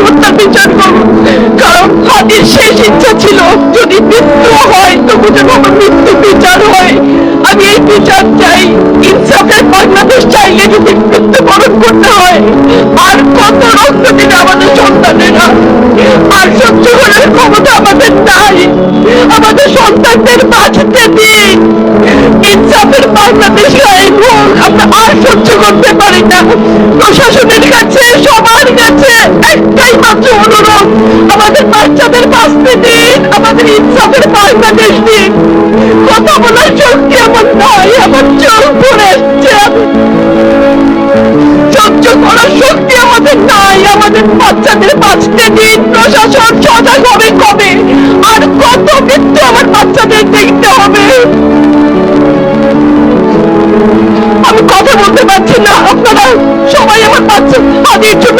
হত্যার বিচার করুন। কারণ হাদির শেষ ইচ্ছা ছিল যদি মৃত্যু হয় তবু যেন আমার মৃত্যু বিচার হয়। আমি এই বিচার চাই। ইনসাফের বাংলাদেশ চাইলে যদি মৃত্যুবরণ করতে হয়, আর কত রক্ত দিবে আমাদের সন্তানেরা? আর সহ্য করার ক্ষমতা আমাদের নাই। আমাদের সন্তানদের বাঁচতে দিন। ইনসাফের বাংলাদেশ কায়েম হোক। আমরা আর সহ্য করতে পারি না। প্রশাসনের কাছে, সবার কাছে একটাই মাত্র অনুরোধ, আমাদের বাচ্চাদের বাঁচতে দিন, আমাদের ইনসাফের বাংলাদেশ দিন। কথা বলার শক্তি আমার নাই, আমার চোখ পড়ে এসছে। সহ্য করার শক্তি আমাদের নাই। আমাদের বাচ্চাদের বাঁচতে দিন। প্রশাসন সজাগ হবে কবে? আর কত মৃত্যু আমার বাচ্চাদের দেখতে হবে? আমি কথা বলতে পারছি না। আপনারা সবাই আমার বাচ্চা হাদির জন্য